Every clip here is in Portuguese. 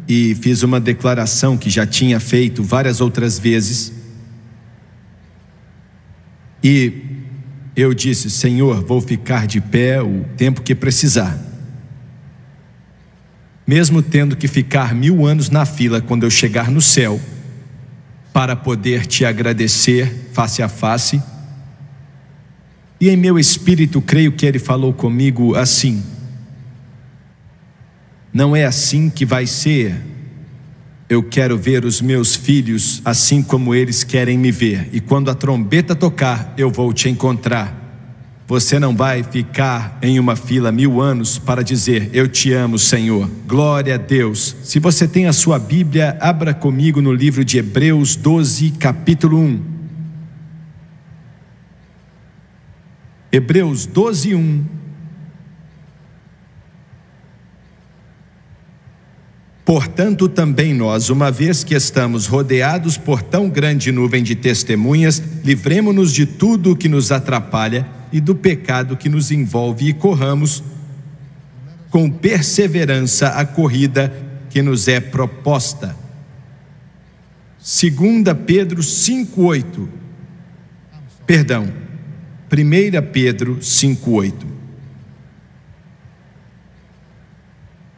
e fiz uma declaração que já tinha feito várias outras vezes. E eu disse: Senhor, vou ficar de pé o tempo que precisar, mesmo tendo que ficar 1000 anos na fila quando eu chegar no céu, para poder te agradecer face a face. E em meu espírito, creio que ele falou comigo assim: não é assim que vai ser. Eu quero ver os meus filhos assim como eles querem me ver, e quando a trombeta tocar, eu vou te encontrar. Você não vai ficar em uma fila 1000 anos para dizer: eu te amo, Senhor. Glória a Deus. Se você tem a sua Bíblia, abra comigo no livro de Hebreus 12, capítulo 1. Hebreus 12, 1. Portanto, também nós, uma vez que estamos rodeados por tão grande nuvem de testemunhas, livremo-nos de tudo o que nos atrapalha e do pecado que nos envolve, e corramos com perseverança a corrida que nos é proposta. 2 Pedro 5:8. Perdão, 1 Pedro 5:8.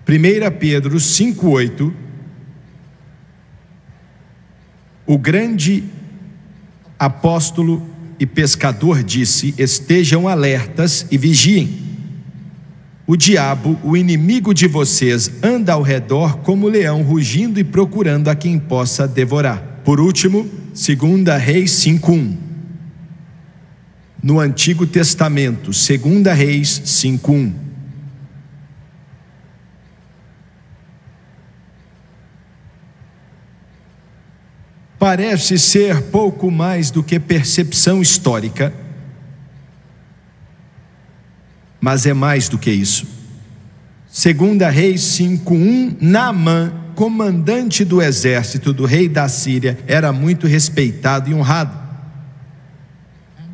1 Pedro 5:8. O grande apóstolo e pescador disse: estejam alertas e vigiem. O diabo, o inimigo de vocês, anda ao redor como leão rugindo e procurando a quem possa devorar. Por último, 2 Reis 5:1. No Antigo Testamento, 2 Reis 5:1. Parece ser pouco mais do que percepção histórica, mas é mais do que isso. 2 Reis 5:1. Naamã, comandante do exército do rei da Síria, era muito respeitado e honrado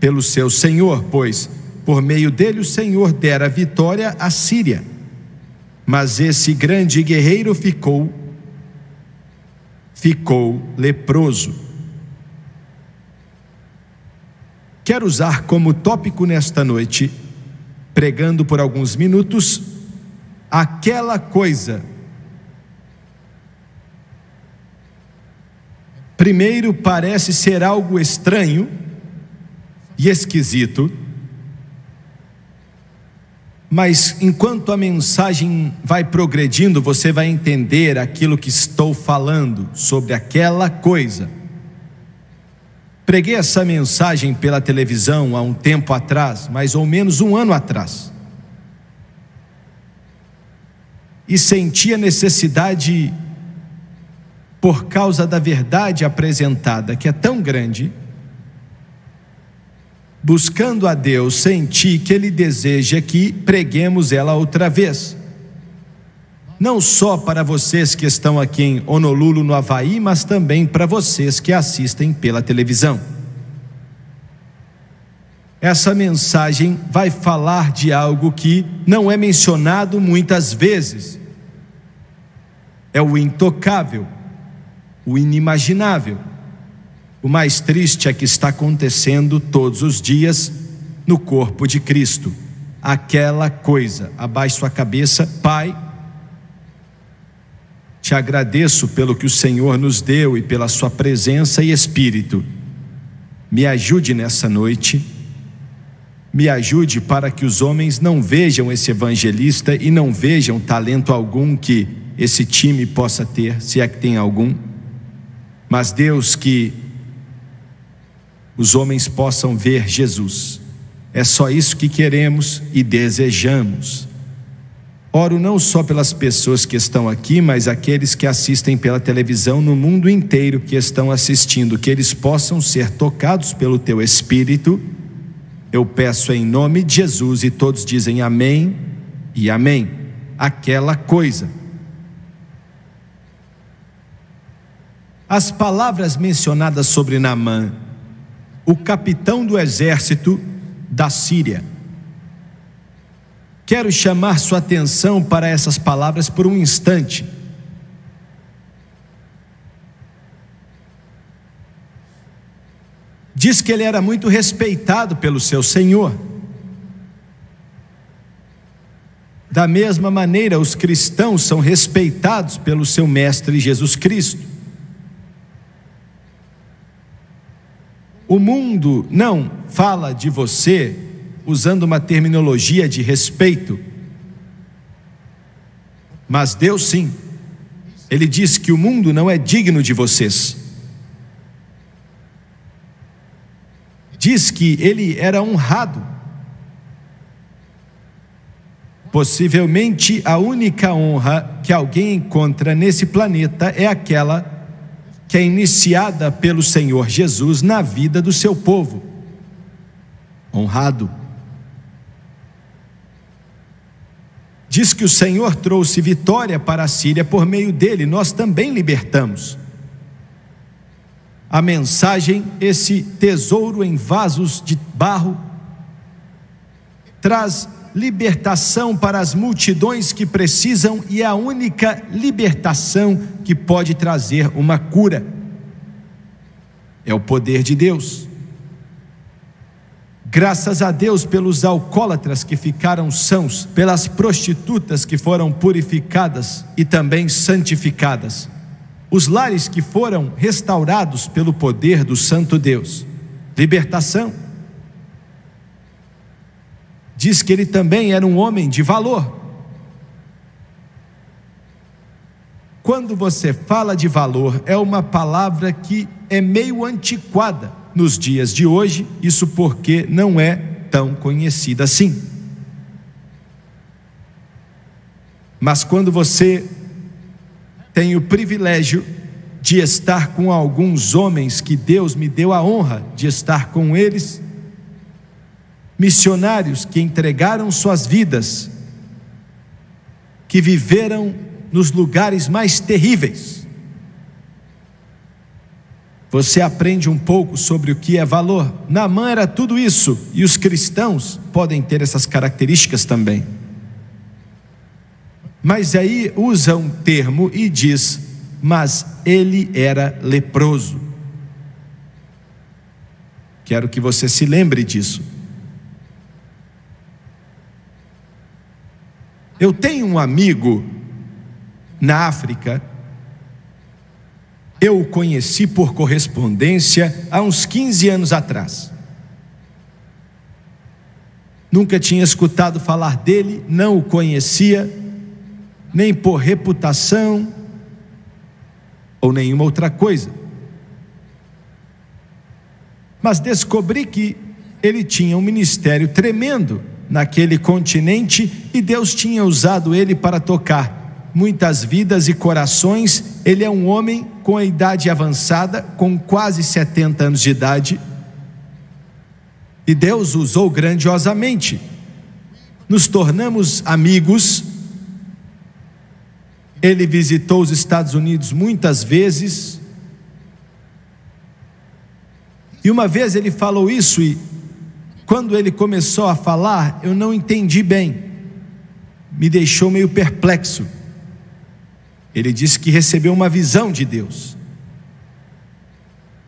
pelo seu senhor, pois por meio dele o Senhor dera vitória à Síria. Mas esse grande guerreiro ficou leproso. Quero usar como tópico nesta noite, pregando por alguns minutos, aquela coisa. Primeiro, parece ser algo estranho e esquisito, mas enquanto a mensagem vai progredindo, você vai entender aquilo que estou falando sobre aquela coisa. Preguei essa mensagem pela televisão há um tempo atrás, mais ou menos 1 ano atrás, e senti a necessidade, por causa da verdade apresentada, que é tão grande, buscando a Deus, senti que Ele deseja que preguemos ela outra vez. Não só para vocês que estão aqui em Honolulu, no Havaí, mas também para vocês que assistem pela televisão. Essa mensagem vai falar de algo que não é mencionado muitas vezes. É o intocável, o inimaginável. O mais triste é que está acontecendo todos os dias no corpo de Cristo. Aquela coisa. Abaixe sua cabeça. Pai, te agradeço pelo que o Senhor nos deu e pela sua presença e Espírito. Me ajude nessa noite. Me ajude para que os homens não vejam esse evangelista e não vejam talento algum que esse time possa ter, se é que tem algum. Mas Deus, que os homens possam ver Jesus. É só isso que queremos e desejamos. Oro não só pelas pessoas que estão aqui, mas aqueles que assistem pela televisão no mundo inteiro, que estão assistindo, que eles possam ser tocados pelo Teu Espírito. Eu peço em nome de Jesus, e todos dizem amém e amém. Aquela coisa. As palavras mencionadas sobre Naamã, o capitão do exército da Síria. Quero chamar sua atenção para essas palavras por um instante. Diz que ele era muito respeitado pelo seu Senhor. Da mesma maneira, os cristãos são respeitados pelo seu Mestre Jesus Cristo. O mundo não fala de você usando uma terminologia de respeito, mas Deus sim. Ele diz que o mundo não é digno de vocês. Diz que ele era honrado. Possivelmente a única honra que alguém encontra nesse planeta é aquela que é iniciada pelo Senhor Jesus na vida do seu povo. Honrado. Diz que o Senhor trouxe vitória para a Síria por meio dele, nós também libertamos. A mensagem, esse tesouro em vasos de barro, traz libertação para as multidões que precisam, e é a única libertação que pode trazer uma cura. É o poder de Deus. Graças a Deus pelos alcoólatras que ficaram sãos, pelas prostitutas que foram purificadas e também santificadas, os lares que foram restaurados pelo poder do Santo Deus. Libertação. Diz que ele também era um homem de valor. Quando você fala de valor, é uma palavra que é meio antiquada nos dias de hoje, isso porque não é tão conhecida assim. Mas quando você tem o privilégio de estar com alguns homens que Deus me deu a honra de estar com eles, missionários que entregaram suas vidas, que viveram nos lugares mais terríveis, você aprende um pouco sobre o que é valor. Naamã era tudo isso, e os cristãos podem ter essas características também. Mas aí usa um termo e diz: mas ele era leproso. Quero que você se lembre disso. Eu tenho um amigo na África. Eu o conheci por correspondência há uns 15 anos atrás. Nunca tinha escutado falar dele, não o conhecia, nem por reputação ou nenhuma outra coisa. Mas descobri que ele tinha um ministério tremendo naquele continente, e Deus tinha usado ele para tocar muitas vidas e corações. Ele é um homem com a idade avançada, com quase 70 anos de idade, e Deus o usou grandiosamente. Nos tornamos amigos. Ele visitou os Estados Unidos muitas vezes, e uma vez ele falou isso, e quando ele começou a falar, eu não entendi bem, me deixou meio perplexo. Ele disse que recebeu uma visão de Deus.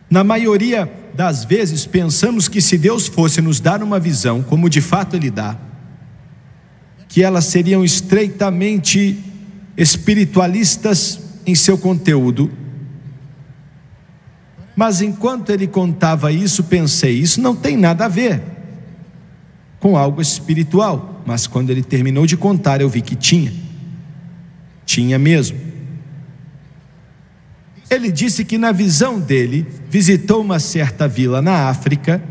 Na maioria das vezes pensamos que se Deus fosse nos dar uma visão, como de fato Ele dá, que elas seriam estreitamente espiritualistas em seu conteúdo. Mas enquanto ele contava isso, pensei, isso não tem nada a ver com algo espiritual. Mas quando ele terminou de contar, eu vi que tinha mesmo. Ele disse que na visão dele, visitou uma certa vila na África.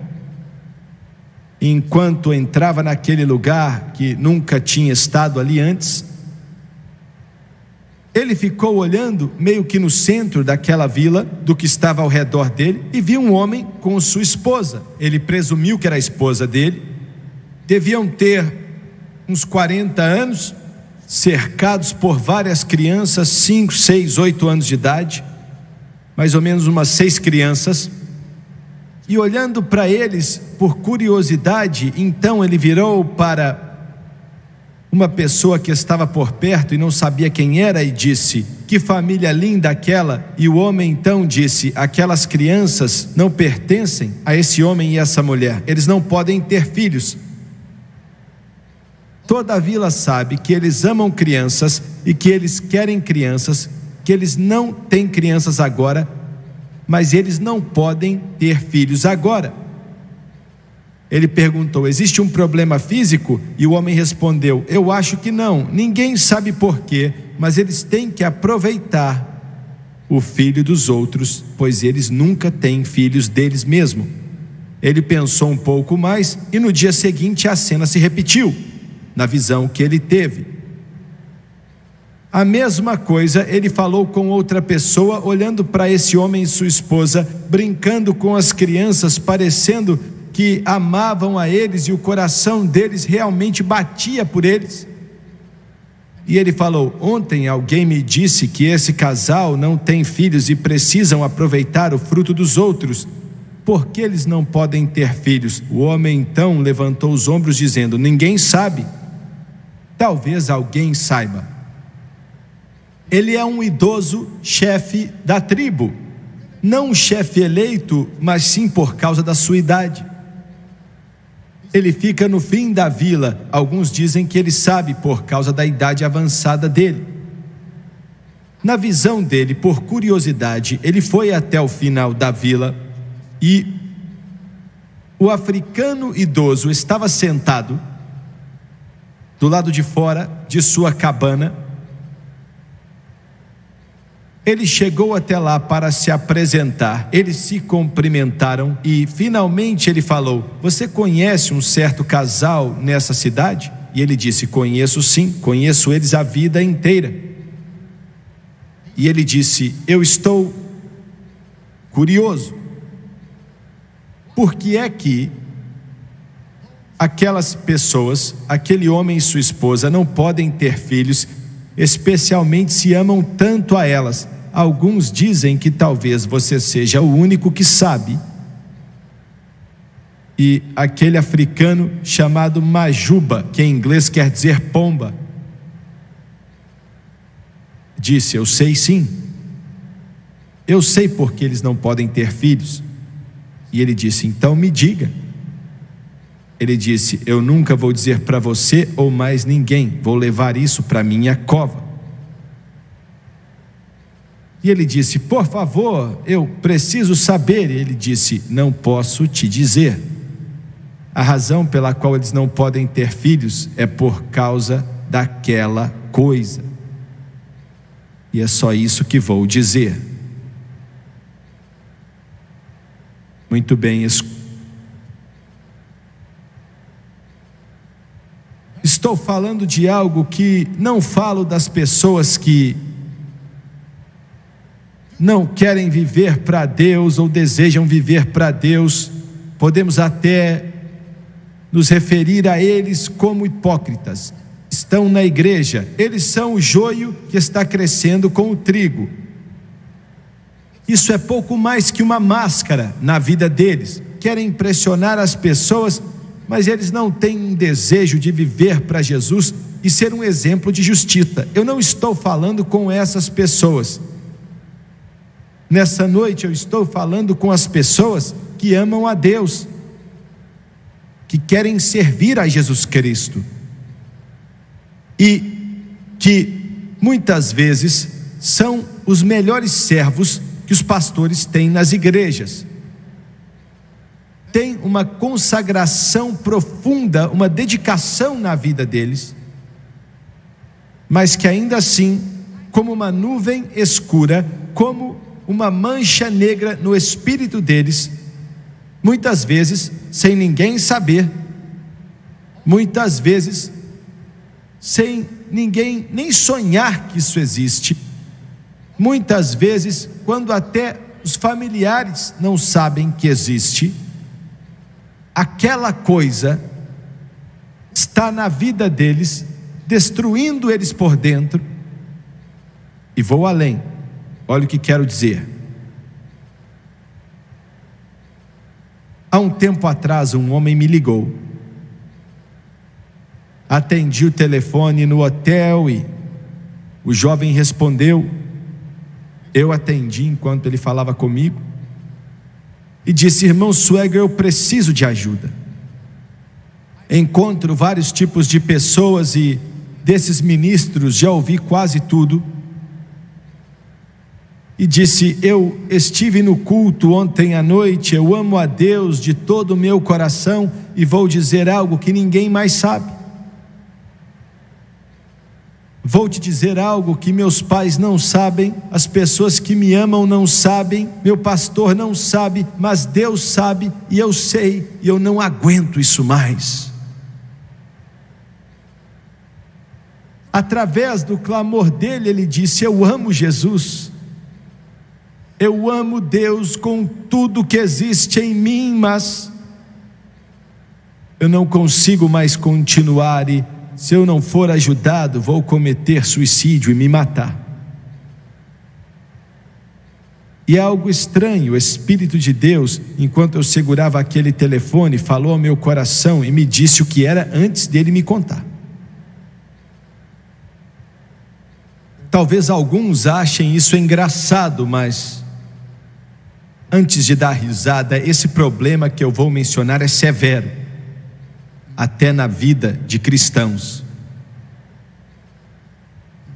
Enquanto entrava naquele lugar que nunca tinha estado ali antes, ele ficou olhando meio que no centro daquela vila, do que estava ao redor dele, e viu um homem com sua esposa. Ele presumiu que era a esposa dele. Deviam ter uns 40 anos, cercados por várias crianças, 5, 6, 8 anos de idade, mais ou menos umas 6 crianças. E olhando para eles por curiosidade, então ele virou para uma pessoa que estava por perto e não sabia quem era e disse: que família linda aquela. E o homem então disse: aquelas crianças não pertencem a esse homem e essa mulher, eles não podem ter filhos. Toda a vila sabe que eles amam crianças e que eles querem crianças, que eles não têm crianças agora, mas eles não podem ter filhos agora. Ele perguntou: existe um problema físico? E o homem respondeu: eu acho que não, ninguém sabe porquê, mas eles têm que aproveitar o filho dos outros, pois eles nunca têm filhos deles mesmos. Ele pensou um pouco mais e no dia seguinte a cena se repetiu, na visão que ele teve. A mesma coisa ele falou com outra pessoa, olhando para esse homem e sua esposa, brincando com as crianças, parecendo que amavam a eles e o coração deles realmente batia por eles. E ele falou: ontem alguém me disse que esse casal não tem filhos e precisam aproveitar o fruto dos outros. Por que eles não podem ter filhos? O homem então levantou os ombros dizendo: ninguém sabe. Talvez alguém saiba. Ele é um idoso chefe da tribo, não um chefe eleito, mas sim por causa da sua idade. Ele fica no fim da vila. Alguns dizem que ele sabe por causa da idade avançada dele. Na visão dele, por curiosidade, ele foi até o final da vila e o africano idoso estava sentado do lado de fora de sua cabana. Ele chegou até lá para se apresentar. Eles se cumprimentaram e finalmente ele falou: você conhece um certo casal nessa cidade? E ele disse: conheço sim, conheço eles a vida inteira. E ele disse: eu estou curioso. Por que é que aquelas pessoas, aquele homem e sua esposa, não podem ter filhos, especialmente se amam tanto a elas? Alguns dizem que talvez você seja o único que sabe. E aquele africano chamado Majuba, que em inglês quer dizer pomba, disse: eu sei sim, eu sei porque eles não podem ter filhos. E ele disse: então me diga. Ele disse: eu nunca vou dizer para você ou mais ninguém, vou levar isso para minha cova. E ele disse: por favor, eu preciso saber. E ele disse: não posso te dizer. A razão pela qual eles não podem ter filhos é por causa daquela coisa. E é só isso que vou dizer. Muito bem, estou falando de algo que não falo das pessoas que não querem viver para Deus ou desejam viver para Deus. Podemos até nos referir a eles como hipócritas. Estão na igreja, eles são o joio que está crescendo com o trigo. Isso é pouco mais que uma máscara na vida deles. Querem impressionar as pessoas, mas eles não têm um desejo de viver para Jesus e ser um exemplo de justiça. Eu não estou falando com essas pessoas. Nessa noite eu estou falando com as pessoas que amam a Deus, que querem servir a Jesus Cristo e que muitas vezes são os melhores servos que os pastores têm nas igrejas. Tem uma consagração profunda, uma dedicação na vida deles, mas que ainda assim, como uma nuvem escura, como uma mancha negra no espírito deles, muitas vezes sem ninguém saber, muitas vezes sem ninguém nem sonhar que isso existe, muitas vezes quando até os familiares não sabem que existe, aquela coisa está na vida deles, destruindo eles por dentro. E vou além. Olha o que quero dizer. Há um tempo atrás, um homem me ligou. Atendi o telefone no hotel e o jovem respondeu Eu atendi enquanto ele falava comigo e disse: irmão Swagger, eu preciso de ajuda. Encontro vários tipos de pessoas e desses ministros já ouvi quase tudo. E disse: eu estive no culto ontem à noite, eu amo a Deus de todo o meu coração e vou dizer algo que ninguém mais sabe. Vou te dizer algo que meus pais não sabem, as pessoas que me amam não sabem, meu pastor não sabe, mas Deus sabe e eu sei, e eu não aguento isso mais. Através do clamor dele, ele disse: eu amo Jesus, eu amo Deus com tudo que existe em mim, mas eu não consigo mais continuar e se eu não for ajudado, vou cometer suicídio e me matar. E é algo estranho, o Espírito de Deus, enquanto eu segurava aquele telefone, falou ao meu coração e me disse o que era antes dele me contar. Talvez alguns achem isso engraçado, mas antes de dar risada, esse problema que eu vou mencionar é severo, até na vida de cristãos.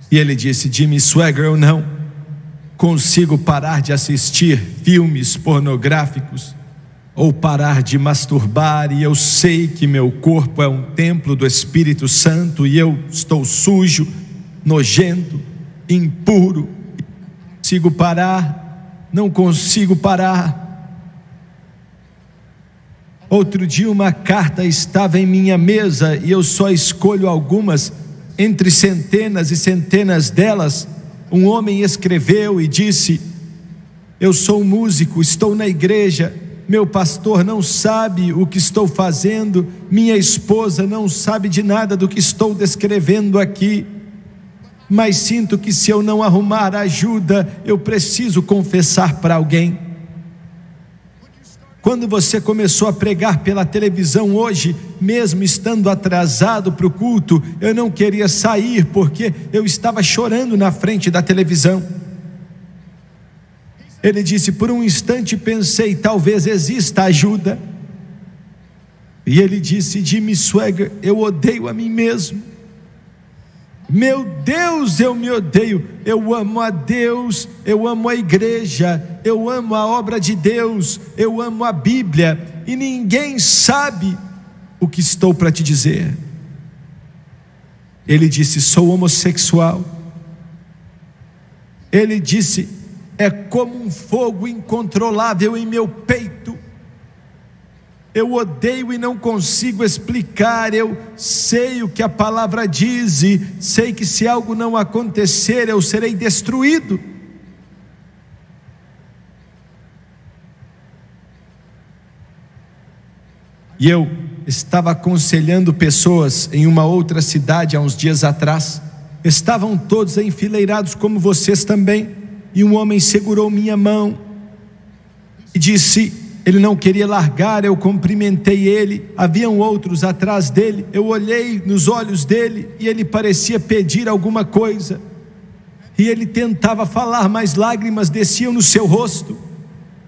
E ele disse: Jimmy Swagger, eu não consigo parar de assistir filmes pornográficos ou parar de masturbar, e eu sei que meu corpo é um templo do Espírito Santo e eu estou sujo, nojento, impuro, não consigo parar. Outro dia uma carta estava em minha mesa e eu só escolho algumas entre centenas e centenas delas. Um homem escreveu e disse: eu sou um músico, estou na igreja, meu pastor não sabe o que estou fazendo, minha esposa não sabe de nada do que estou descrevendo aqui, mas sinto que se eu não arrumar ajuda, eu preciso confessar para alguém. Quando você começou a pregar pela televisão hoje, mesmo estando atrasado para o culto, eu não queria sair porque eu estava chorando na frente da televisão. Ele disse: por um instante pensei, talvez exista ajuda. E ele disse: Jimmy Swagger, eu odeio a mim mesmo. Meu Deus, eu me odeio. Eu amo a Deus, eu amo a igreja, eu amo a obra de Deus, eu amo a Bíblia, e ninguém sabe o que estou para te dizer. Ele disse: sou homossexual. Ele disse: é como um fogo incontrolável em meu peito. Eu odeio e não consigo explicar. Eu sei o que a palavra diz e sei que se algo não acontecer, eu serei destruído. E eu estava aconselhando pessoas em uma outra cidade há uns dias atrás. Estavam todos enfileirados como vocês também, e um homem segurou minha mão e disse: ele não queria largar. Eu cumprimentei ele, haviam outros atrás dele, eu olhei nos olhos dele e ele parecia pedir alguma coisa, e ele tentava falar, mas lágrimas desciam no seu rosto.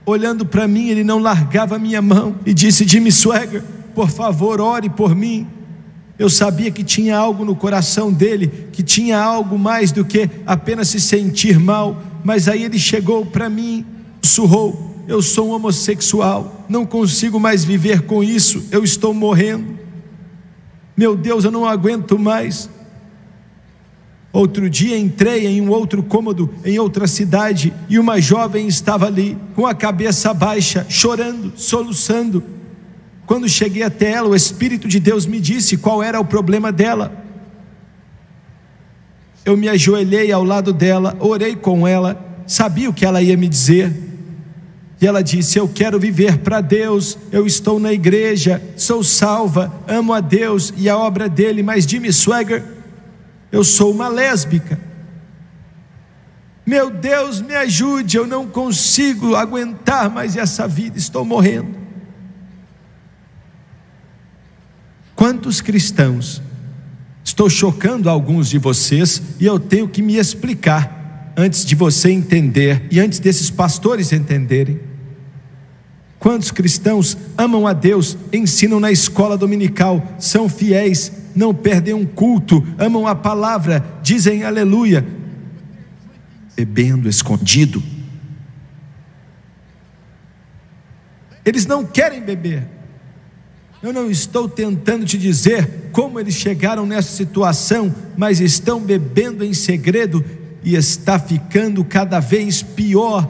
Olhando para mim, ele não largava a minha mão e disse: Jimmy Swagger, por favor, ore por mim. Eu sabia que tinha algo no coração dele, que tinha algo mais do que apenas se sentir mal. Mas aí ele chegou para mim, sussurrou: eu sou um homossexual, não consigo mais viver com isso, eu estou morrendo. Meu Deus, eu não aguento mais. Outro dia entrei em um outro cômodo, em outra cidade, e uma jovem estava ali, com a cabeça baixa, chorando, soluçando. Quando cheguei até ela, o Espírito de Deus me disse qual era o problema dela. Eu me ajoelhei ao lado dela, orei com ela, sabia o que ela ia me dizer. E ela disse: eu quero viver para Deus, eu estou na igreja, sou salva, amo a Deus e a obra dele, mas Jimmy Swagger, eu sou uma lésbica. Meu Deus, me ajude, eu não consigo aguentar mais essa vida, estou morrendo. Quantos cristãos, estou chocando alguns de vocês e eu tenho que me explicar. antes de você entender e antes desses pastores entenderem. Quantos cristãos amam a Deus, ensinam na escola dominical, são fiéis, não perdem um culto, amam a palavra, dizem aleluia, bebendo escondido. Eles não querem beber. Eu não estou tentando te dizer como eles chegaram nessa situação, mas estão bebendo em segredo e está ficando cada vez pior.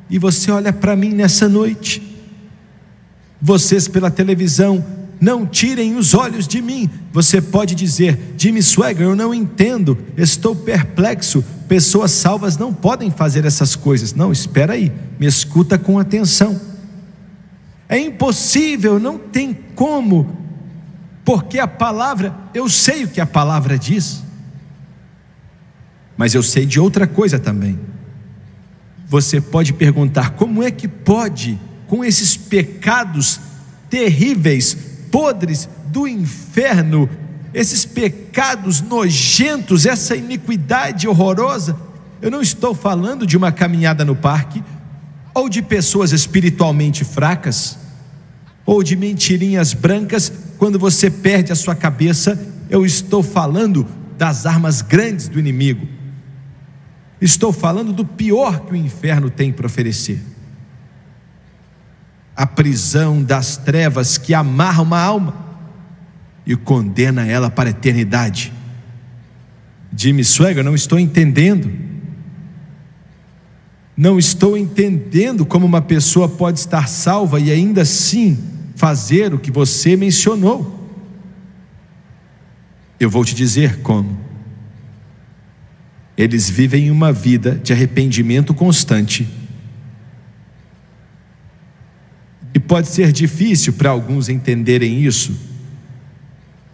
E você olha para mim nessa noite. Vocês pela televisão, não tirem os olhos de mim. Você pode dizer: Jimmy Swaggart, eu não entendo, estou perplexo, pessoas salvas não podem fazer essas coisas. Não, espera aí, me escuta com atenção. É impossível, não tem como, porque a palavra, eu sei o que a palavra diz, mas eu sei de outra coisa também. Você pode perguntar: como é que pode, com esses pecados terríveis, podres do inferno, esses pecados nojentos, essa iniquidade horrorosa? Eu não estou falando de uma caminhada no parque, ou de pessoas espiritualmente fracas, ou de mentirinhas brancas quando você perde a sua cabeça. Eu estou falando das armas grandes do inimigo. Estou falando do pior que o inferno tem para oferecer: a prisão das trevas que amarra uma alma e condena ela para a eternidade. Jimmy Swaggart, não estou entendendo. Não estou entendendo como uma pessoa pode estar salva e ainda assim fazer o que você mencionou. Eu vou te dizer como. Eles vivem uma vida de arrependimento constante. E pode ser difícil para alguns entenderem isso,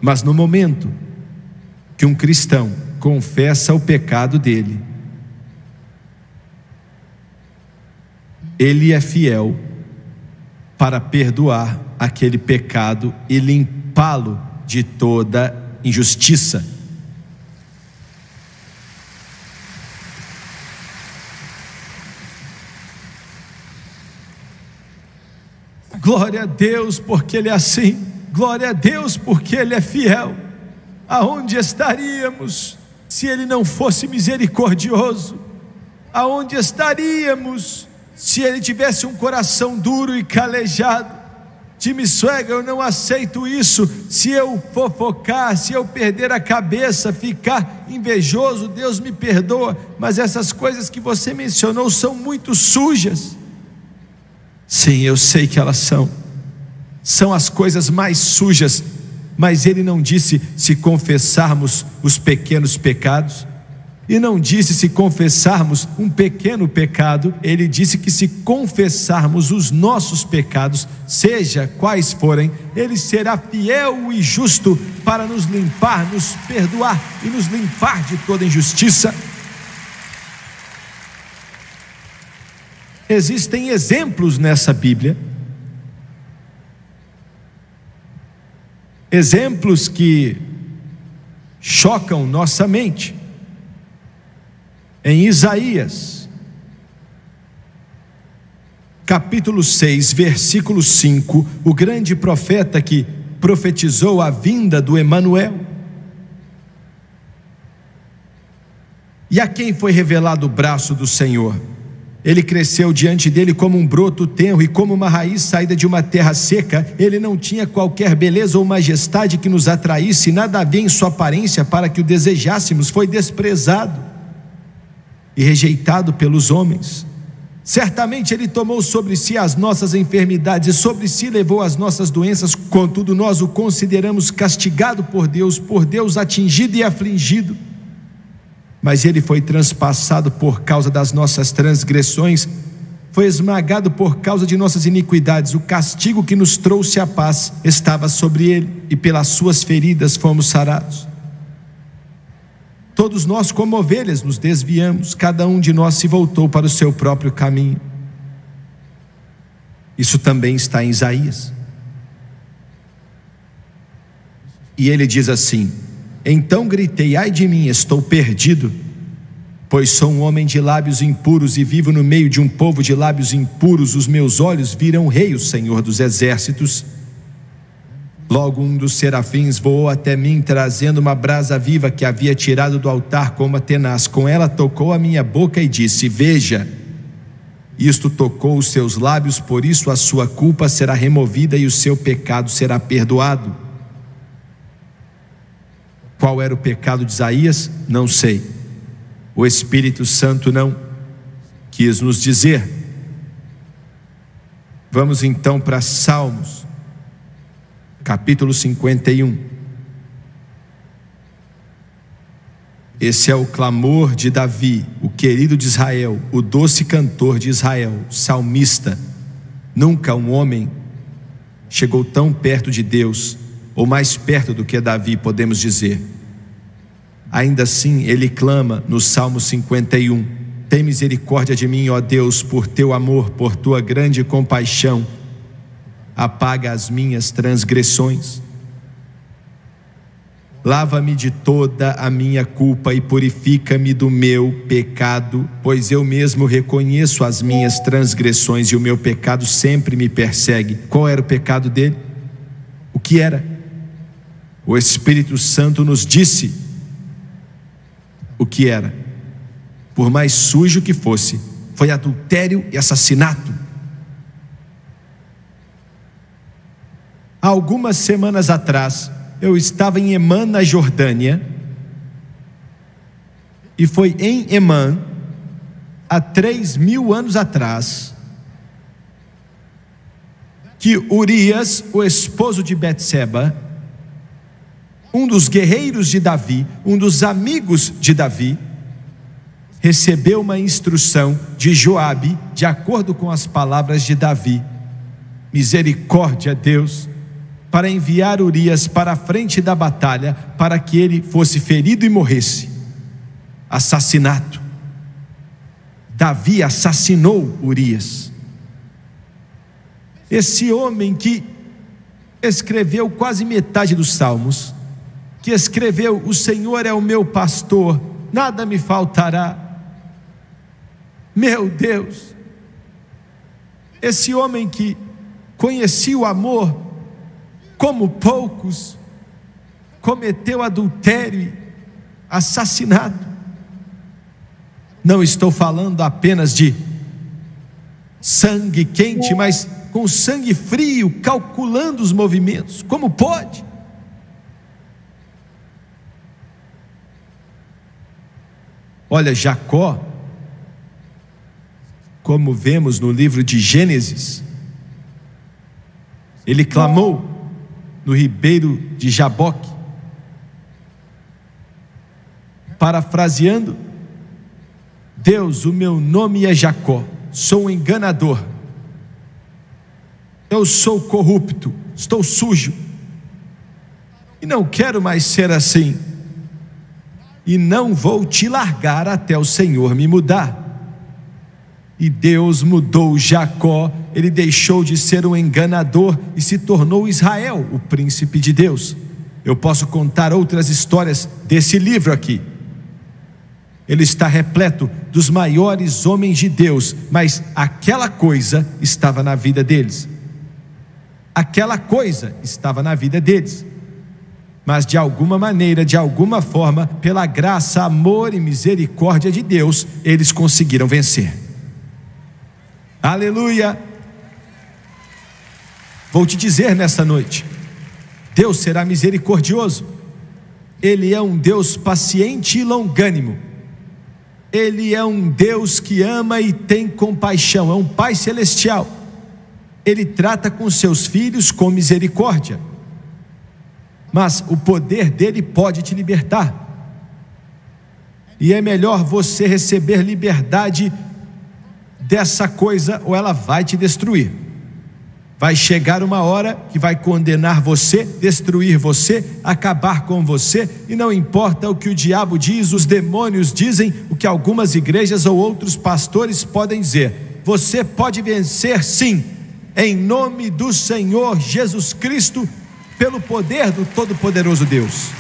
mas no momento que um cristão confessa o pecado dele, ele é fiel para perdoar aquele pecado e limpá-lo de toda injustiça. Glória a Deus porque Ele é assim. Glória a Deus porque Ele é fiel. Aonde estaríamos se Ele não fosse misericordioso? Aonde estaríamos se Ele tivesse um coração duro e calejado? Jimmy Swaggart, eu não aceito isso. Se eu fofocar, se eu perder a cabeça, ficar invejoso, Deus me perdoa, mas essas coisas que você mencionou são muito sujas. Sim, eu sei que elas são as coisas mais sujas, mas Ele não disse se confessarmos os pequenos pecados, e não disse se confessarmos um pequeno pecado. Ele disse que se confessarmos os nossos pecados, seja quais forem, Ele será fiel e justo para nos limpar, nos perdoar e nos limpar de toda injustiça. Existem exemplos nessa Bíblia, exemplos que chocam nossa mente. Em Isaías, capítulo 6, versículo 5, o grande profeta que profetizou a vinda do Emanuel, e a quem foi revelado o braço do Senhor. Ele cresceu diante dele como um broto tenro e como uma raiz saída de uma terra seca. Ele não tinha qualquer beleza ou majestade que nos atraísse, nada havia em sua aparência para que o desejássemos. Foi desprezado e rejeitado pelos homens. Certamente Ele tomou sobre si as nossas enfermidades e sobre si levou as nossas doenças. Contudo, nós o consideramos castigado por Deus atingido e afligido. Mas Ele foi transpassado por causa das nossas transgressões, foi esmagado por causa de nossas iniquidades. O castigo que nos trouxe a paz estava sobre Ele, e pelas suas feridas fomos sarados. Todos nós como ovelhas nos desviamos, cada um de nós se voltou para o seu próprio caminho. Isso também está em Isaías. E ele diz assim: então gritei, ai de mim, estou perdido, Pois sou um homem de lábios impuros e vivo no meio de um povo de lábios impuros. Os meus olhos viram o Rei, o Senhor dos exércitos. Logo um dos serafins voou até mim, trazendo uma brasa viva que havia tirado do altar com uma tenaz. Com ela tocou a minha boca e disse: veja, isto tocou os seus lábios, por isso a sua culpa será removida e o seu pecado será perdoado. Qual era o pecado de Isaías? Não sei. O Espírito Santo não quis nos dizer. Vamos então para Salmos, capítulo 51. Esse é o clamor de Davi, o querido de Israel, o doce cantor de Israel, salmista. Nunca um homem chegou tão perto de Deus, ou mais perto do que Davi, podemos dizer. Ainda assim, ele clama no Salmo 51: tem misericórdia de mim, ó Deus, por teu amor, por tua grande compaixão, apaga as minhas transgressões. Lava-me de toda a minha culpa e purifica-me do meu pecado, pois eu mesmo reconheço as minhas transgressões e o meu pecado sempre me persegue. Qual era o pecado dele? O que era? O Espírito Santo nos disse o que era. Por mais sujo que fosse, foi adultério e assassinato. Há algumas semanas atrás, eu estava em Emã, na Jordânia, e foi em Emã, há 3.000 anos atrás, que Urias, o esposo de Betseba, um dos guerreiros de Davi, um dos amigos de Davi, recebeu uma instrução de Joabe, de acordo com as palavras de Davi: misericórdia, Deus, para enviar Urias para a frente da batalha, para que ele fosse ferido e morresse. Assassinato. Davi assassinou Urias. Esse homem que escreveu quase metade dos Salmos, que escreveu: o Senhor é o meu pastor, nada me faltará. Meu Deus, esse homem que conhecia o amor como poucos, cometeu adultério e assassinato. Não estou falando apenas de sangue quente, mas com sangue frio, calculando os movimentos. Como pode? Olha, Jacó, como vemos no livro de Gênesis, ele clamou no ribeiro de Jaboque. Parafraseando: Deus, o meu nome é Jacó, sou um enganador, eu sou corrupto, estou sujo, e não quero mais ser assim, e não vou te largar até o Senhor me mudar. E Deus mudou Jacó, ele deixou de ser um enganador e se tornou Israel, o príncipe de Deus. Eu posso contar outras histórias desse livro aqui. Ele está repleto dos maiores homens de Deus, mas aquela coisa estava na vida deles. Aquela coisa estava na vida deles. Mas de alguma maneira, de alguma forma, pela graça, amor e misericórdia de Deus, eles conseguiram vencer. Aleluia! Vou te dizer nessa noite: Deus será misericordioso. Ele é um Deus paciente e longânimo. Ele é um Deus que ama e tem compaixão, é um Pai celestial. Ele trata com seus filhos com misericórdia. Mas o poder dele pode te libertar. E é melhor você receber liberdade dessa coisa, ou ela vai te destruir. Vai chegar uma hora que vai condenar você, destruir você, acabar com você, e não importa o que o diabo diz, os demônios dizem, o que algumas igrejas ou outros pastores podem dizer. Você pode vencer sim, em nome do Senhor Jesus Cristo, pelo poder do Todo-Poderoso Deus.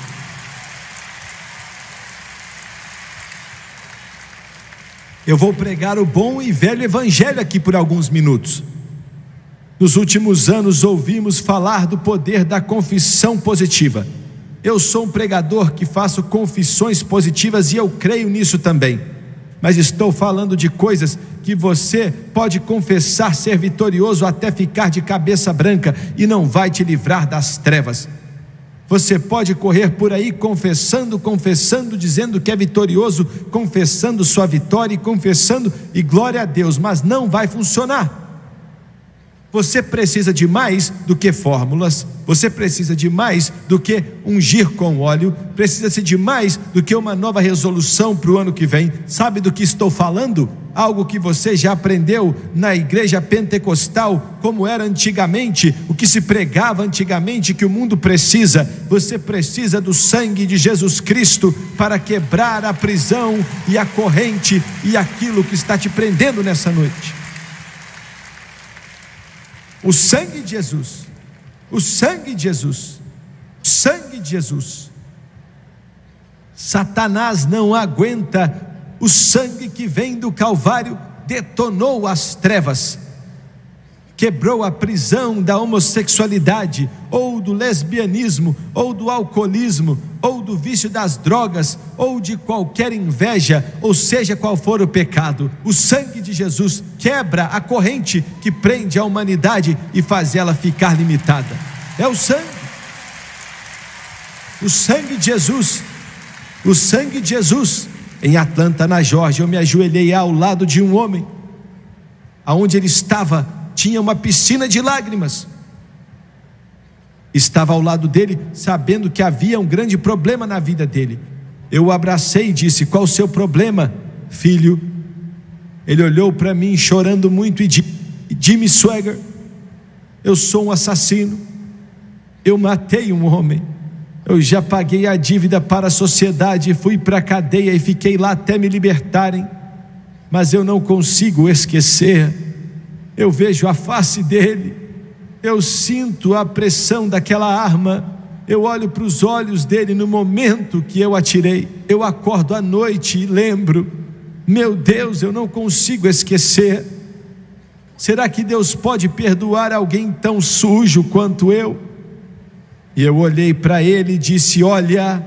Eu vou pregar o bom e velho evangelho aqui por alguns minutos. Nos últimos anos ouvimos falar do poder da confissão positiva. Eu sou um pregador que faço confissões positivas e eu creio nisso também. Mas estou falando de coisas que você pode confessar ser vitorioso até ficar de cabeça branca e não vai te livrar das trevas. Você pode correr por aí confessando, dizendo que é vitorioso, confessando sua vitória e confessando, e glória a Deus, mas não vai funcionar. Você precisa de mais do que fórmulas, você precisa de mais do que ungir com óleo, precisa-se de mais do que uma nova resolução para o ano que vem. Sabe do que estou falando? Algo que você já aprendeu na igreja pentecostal, como era antigamente, o que se pregava antigamente, que o mundo precisa. Você precisa do sangue de Jesus Cristo para quebrar a prisão e a corrente e aquilo que está te prendendo nessa noite. O sangue de Jesus, o sangue de Jesus, o sangue de Jesus. Satanás não aguenta o sangue que vem do Calvário, detonou as trevas, quebrou a prisão da homossexualidade, ou do lesbianismo, ou do alcoolismo, ou do vício das drogas, ou de qualquer inveja, ou seja qual for o pecado. O sangue de Jesus quebra a corrente que prende a humanidade e faz ela ficar limitada. É o sangue de Jesus, o sangue de Jesus. Em Atlanta, na Geórgia, eu me ajoelhei ao lado de um homem, aonde ele estava, tinha uma piscina de lágrimas. Estava ao lado dele, sabendo que havia um grande problema na vida dele. Eu o abracei e disse: qual o seu problema, filho? Ele olhou para mim chorando muito e disse: Jimmy Swaggart, eu sou um assassino, eu matei um homem, eu já paguei a dívida para a sociedade, fui para a cadeia e fiquei lá até me libertarem, mas eu não consigo esquecer. Eu vejo a face dele, eu sinto a pressão daquela arma, eu olho para os olhos dele no momento que eu atirei, eu acordo à noite e lembro, meu Deus, eu não consigo esquecer. Será que Deus pode perdoar alguém tão sujo quanto eu? E eu olhei para ele e disse: olha,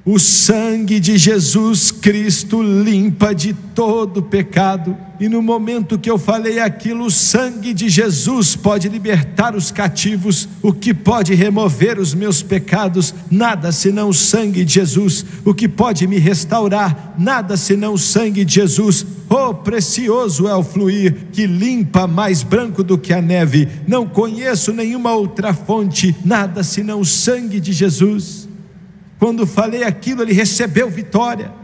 o sangue de Jesus Cristo limpa de todo pecado. E no momento que eu falei aquilo, o sangue de Jesus pode libertar os cativos. O que pode remover os meus pecados? Nada senão o sangue de Jesus. O que pode me restaurar? Nada senão o sangue de Jesus. Oh, precioso é o fluir que limpa mais branco do que a neve. Não conheço nenhuma outra fonte, nada senão o sangue de Jesus. Quando falei aquilo, ele recebeu vitória.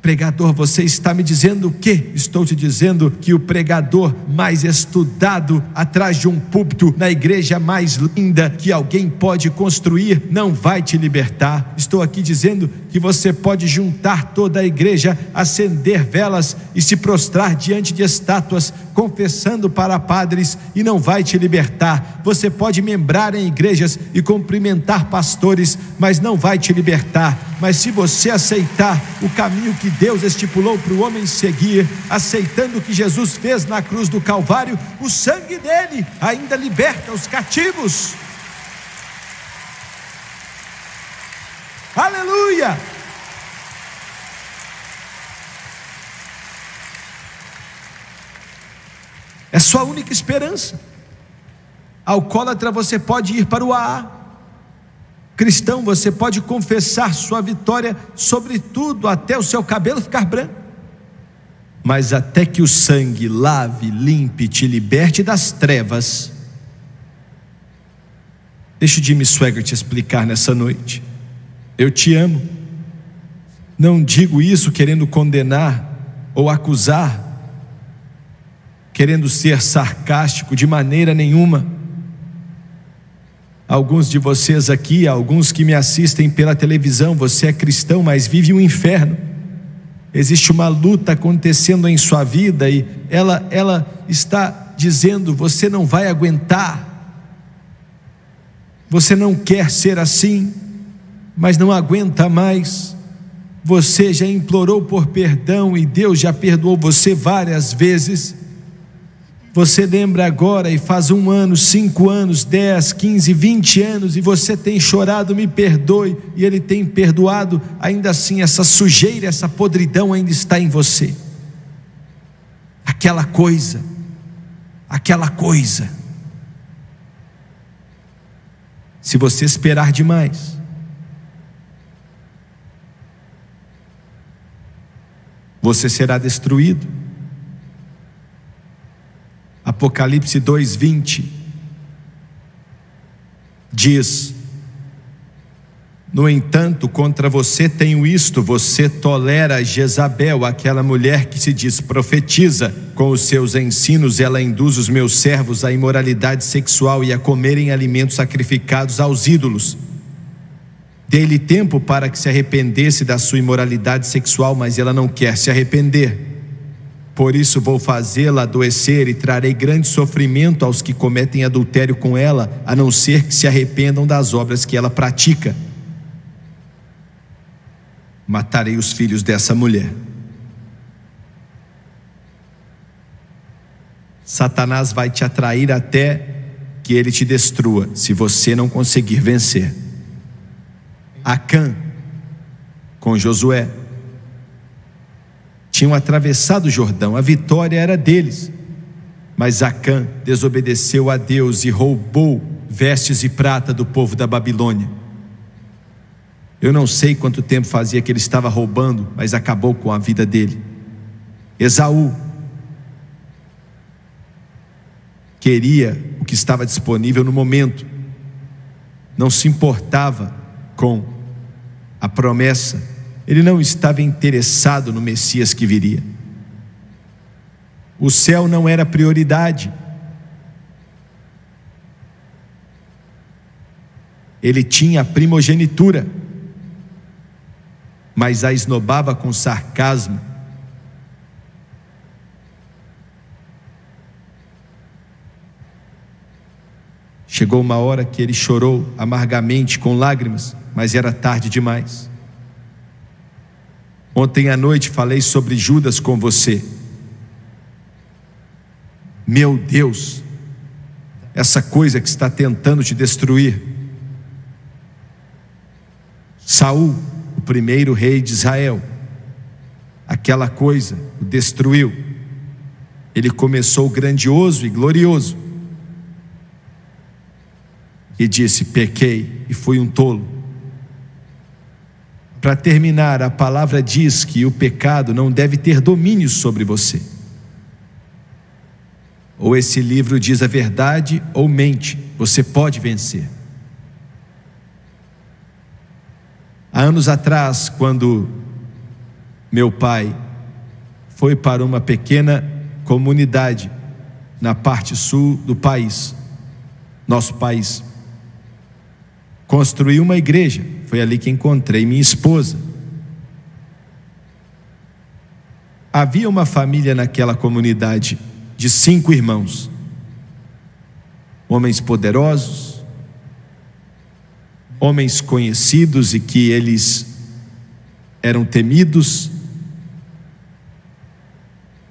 Pregador, você está me dizendo o quê? Estou te dizendo que o pregador mais estudado atrás de um púlpito na igreja mais linda que alguém pode construir não vai te libertar. Estou aqui dizendo que você pode juntar toda a igreja, acender velas e se prostrar diante de estátuas, confessando para padres, e não vai te libertar. Você pode membrar em igrejas e cumprimentar pastores, mas não vai te libertar. Mas se você aceitar o caminho que Deus estipulou para o homem seguir, aceitando o que Jesus fez na cruz do Calvário, o sangue dele ainda liberta os cativos. Aleluia! É sua única esperança. Alcoólatra, você pode ir para o AA. Cristão, você pode confessar sua vitória sobre tudo, até o seu cabelo ficar branco. Mas até que o sangue lave, limpe, te liberte das trevas. Deixa o Jimmy Swaggart te explicar nessa noite. Eu te amo. Não digo isso querendo condenar ou acusar, querendo ser sarcástico de maneira nenhuma. Alguns de vocês aqui, alguns que me assistem pela televisão, você é cristão, mas vive um inferno. Existe uma luta acontecendo em sua vida e ela está dizendo: você não vai aguentar. Você não quer ser assim, mas não aguenta mais. você já implorou por perdão e Deus já perdoou você várias vezes. Você lembra agora e faz 1 ano, 5 anos, 10, 15, 20 anos e você tem chorado, me perdoe, e Ele tem perdoado. Ainda assim essa sujeira, essa podridão ainda está em você. Aquela coisa. Se você esperar demais, você será destruído. Apocalipse 2:20 diz: no entanto, contra você tenho isto: você tolera Jezabel, aquela mulher que se diz profetiza. Com os seus ensinos ela induz os meus servos à imoralidade sexual e a comerem alimentos sacrificados aos ídolos. Dei-lhe tempo para que se arrependesse da sua imoralidade sexual, mas ela não quer se arrepender. Por isso vou fazê-la adoecer e trarei grande sofrimento aos que cometem adultério com ela, a não ser que se arrependam das obras que ela pratica. Matarei os filhos dessa mulher. Satanás vai te atrair até que ele te destrua, se você não conseguir vencer. Acã com Josué tinham atravessado o Jordão, a vitória era deles, mas Acã desobedeceu a Deus e roubou vestes de prata do povo da Babilônia. Eu não sei quanto tempo fazia que ele estava roubando, mas acabou com a vida dele. Esaú queria o que estava disponível no momento, não se importava com a promessa, ele não estava interessado no Messias que viria. O céu não era prioridade. Ele tinha a primogenitura, mas a esnobava com sarcasmo. Chegou uma hora que ele chorou amargamente com lágrimas, mas era tarde demais. Ontem à noite falei sobre Judas com você. Meu Deus, essa coisa que está tentando te destruir. Saul, o primeiro rei de Israel, aquela coisa o destruiu. Ele começou grandioso e glorioso e disse: pequei e fui um tolo. Para terminar, a palavra diz que o pecado não deve ter domínio sobre você. Ou esse livro diz a verdade ou mente, você pode vencer. Há anos atrás, quando meu pai foi para uma pequena comunidade na parte sul do país, nosso país, construiu uma igreja. Foi ali que encontrei minha esposa. Havia uma família naquela comunidade de 5 irmãos, homens poderosos, homens conhecidos e que eles eram temidos.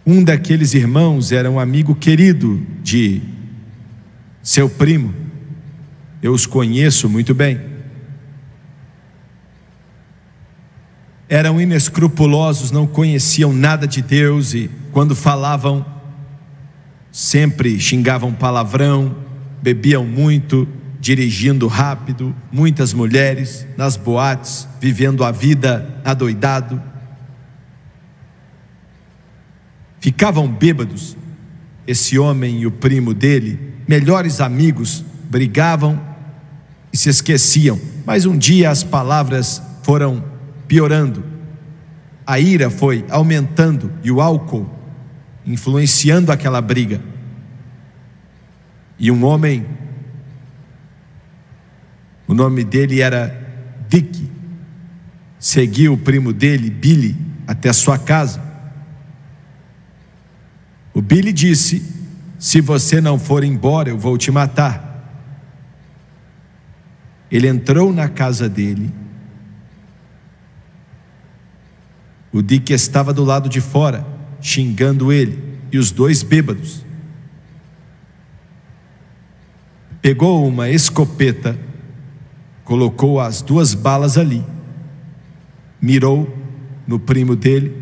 Um daqueles irmãos era um amigo querido de seu primo. Eu os conheço muito bem. Eram inescrupulosos, não conheciam nada de Deus e quando falavam sempre xingavam palavrão, bebiam muito, dirigindo rápido, muitas mulheres nas boates, vivendo a vida adoidado. Ficavam bêbados. Esse homem e o primo dele, melhores amigos, brigavam e se esqueciam. Mas um dia as palavras foram piorando, a ira foi aumentando e o álcool influenciando aquela briga. E um homem, o nome dele era Dick, seguiu o primo dele, Billy, até a sua casa. O Billy disse: se você não for embora, eu vou te matar. Ele entrou na casa dele o Dick estava do lado de fora, xingando ele e os dois bêbados. Pegou uma escopeta, colocou as 2 balas ali, mirou no primo dele,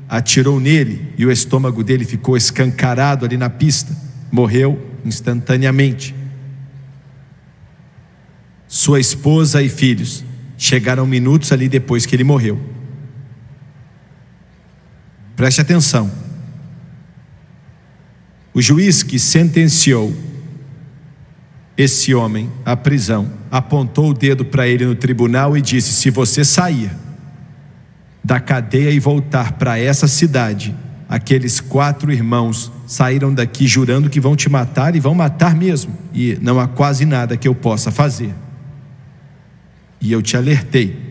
atirou nele e o estômago dele ficou escancarado ali na pista. Morreu instantaneamente. Sua esposa e filhos chegaram minutos ali depois que ele morreu. Preste atenção. O juiz que sentenciou esse homem à prisão apontou o dedo para ele no tribunal e disse: se você sair da cadeia e voltar para essa cidade, aqueles 4 irmãos saíram daqui jurando que vão te matar e vão matar mesmo, e não há quase nada que eu possa fazer. E eu te alertei.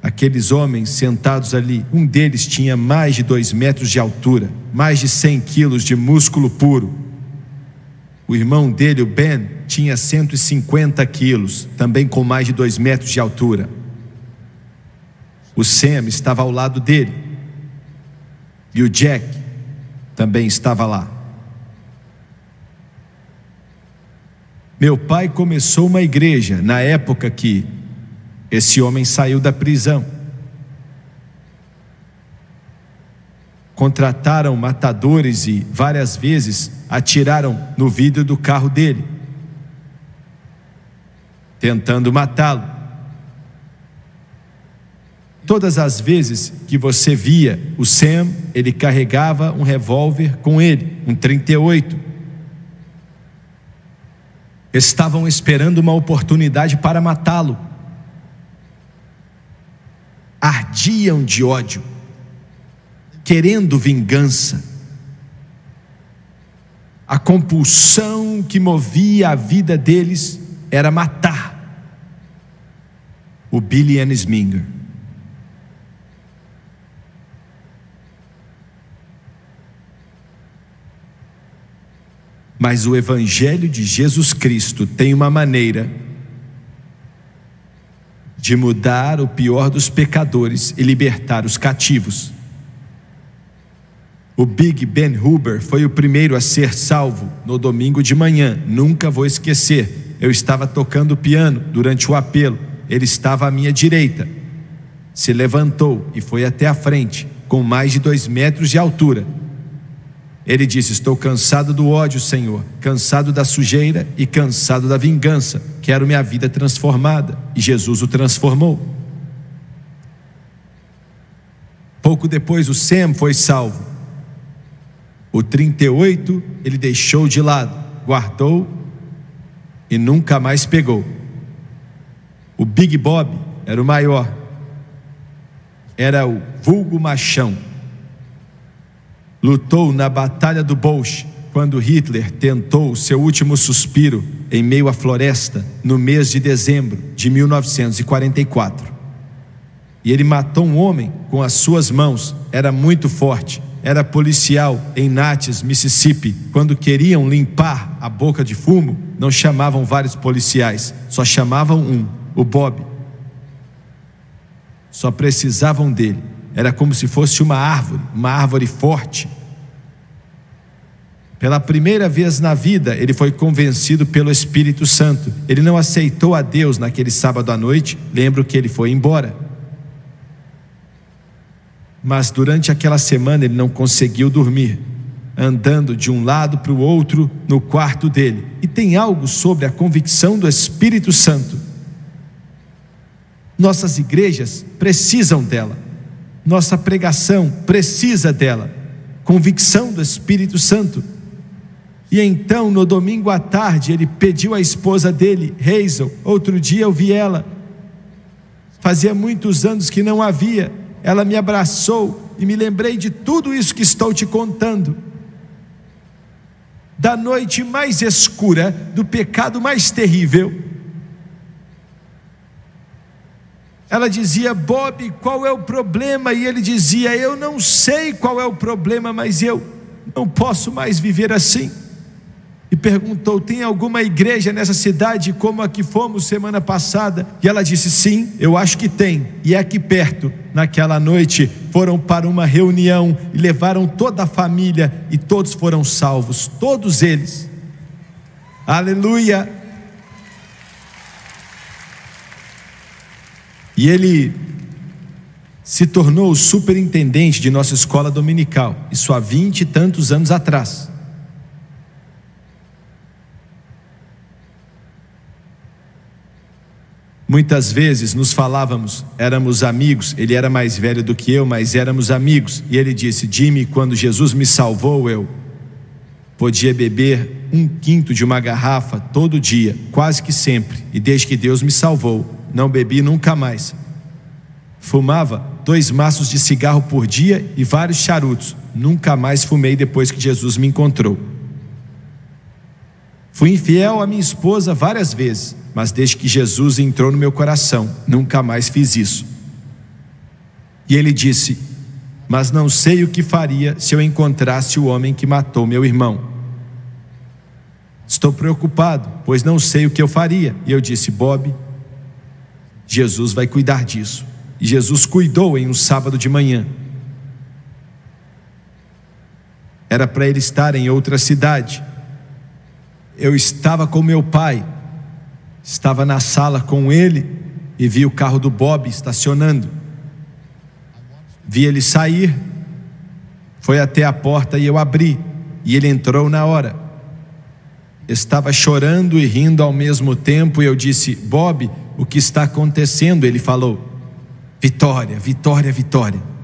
Aqueles homens sentados ali, um deles tinha mais de 2 metros de altura, mais de 100 quilos de músculo puro. O irmão dele, o Ben, tinha 150 quilos, também com mais de 2 metros de altura. O Sam estava ao lado dele, e o Jack também estava lá. Meu pai começou uma igreja na época que esse homem saiu da prisão. Contrataram matadores e várias vezes atiraram no vidro do carro dele, tentando matá-lo. Todas as vezes que você via o Sam, ele carregava um revólver com ele, um 38. Estavam esperando uma oportunidade para matá-lo. Ardiam de ódio, querendo vingança. A compulsão que movia a vida deles era matar o Billy Ensminger. Mas o Evangelho de Jesus Cristo tem uma maneira de mudar o pior dos pecadores e libertar os cativos. O Big Ben Huber foi o primeiro a ser salvo no domingo de manhã. Nunca vou esquecer. Eu estava tocando piano durante o apelo. Ele estava à minha direita. Se levantou e foi até a frente, com mais de 2 metros de altura. Ele disse: estou cansado do ódio, Senhor, cansado da sujeira e cansado da vingança. Quero minha vida transformada. E Jesus o transformou. Pouco depois o Sam foi salvo. O 38 ele deixou de lado, guardou e nunca mais pegou. O Big Bob era o maior, era o vulgo machão. Lutou na Batalha do Bulge, quando Hitler tentou o seu último suspiro em meio à floresta, no mês de dezembro de 1944. E ele matou um homem com as suas mãos. Era muito forte, era policial em Natchez, Mississippi. Quando queriam limpar a boca de fumo, não chamavam vários policiais, só chamavam um, o Bob. Só precisavam dele. Era como se fosse uma árvore forte. Pela primeira vez na vida, ele foi convencido pelo Espírito Santo. Ele não aceitou a Deus naquele sábado à noite. Lembro que ele foi embora. Mas durante aquela semana ele não conseguiu dormir, andando de um lado para o outro no quarto dele. E tem algo sobre a convicção do Espírito Santo. Nossas igrejas precisam dela. Nossa pregação precisa dela. Convicção do Espírito Santo. E então no domingo à tarde ele pediu à esposa dele, Hazel. Outro dia eu vi ela. Fazia muitos anos que não a via. Ela me abraçou e me lembrei de tudo isso que estou te contando. Da noite mais escura, do pecado mais terrível. Ela dizia: Bob, qual é o problema? E ele dizia: eu não sei qual é o problema, mas eu não posso mais viver assim. e perguntou: tem alguma igreja nessa cidade como a que fomos semana passada? E ela disse: sim, eu acho que tem, e é aqui perto. Naquela noite foram para uma reunião e levaram toda a família, e todos foram salvos, todos eles. Aleluia! E ele se tornou o superintendente de nossa escola dominical, isso há 20 e tantos anos atrás. Muitas vezes nos falávamos, éramos amigos. Ele era mais velho do que eu, mas éramos amigos. E ele disse: Jimmy, quando Jesus me salvou, eu podia beber 1/5 de uma garrafa todo dia, quase que sempre. E desde que Deus me salvou, não bebi nunca mais. Fumava 2 maços de cigarro por dia e vários charutos. Nunca mais fumei depois que Jesus me encontrou. Fui infiel à minha esposa várias vezes, mas desde que Jesus entrou no meu coração, nunca mais fiz isso. E ele disse: mas não sei o que faria se eu encontrasse o homem que matou meu irmão. Estou preocupado, pois não sei o que eu faria. E eu disse: Bob, Jesus vai cuidar disso. E Jesus cuidou em um sábado de manhã. Era para ele estar em outra cidade. Eu estava com meu pai, estava na sala com ele e vi o carro do Bob estacionando. Vi ele sair, foi até a porta e eu abri, e ele entrou na hora. Estava chorando e rindo ao mesmo tempo, e eu disse: Bob, o que está acontecendo? Ele falou: vitória, vitória, vitória.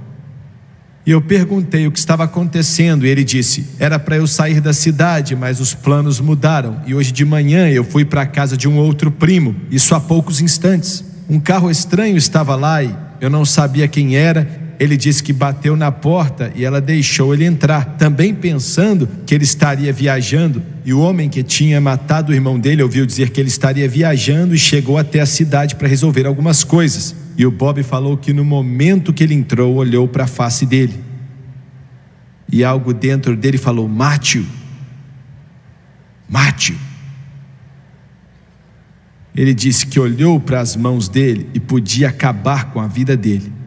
E eu perguntei o que estava acontecendo, e ele disse: era para eu sair da cidade, mas os planos mudaram, e hoje de manhã eu fui para a casa de um outro primo, isso há poucos instantes. Um carro estranho estava lá e eu não sabia quem era. Ele disse que bateu na porta e ela deixou ele entrar, também pensando que ele estaria viajando. E o homem que tinha matado o irmão dele ouviu dizer que ele estaria viajando e chegou até a cidade para resolver algumas coisas. E o Bob falou que no momento que ele entrou, olhou para a face dele, e algo dentro dele falou: mate-o, mate-o. Ele disse que olhou para as mãos dele e podia acabar com a vida dele.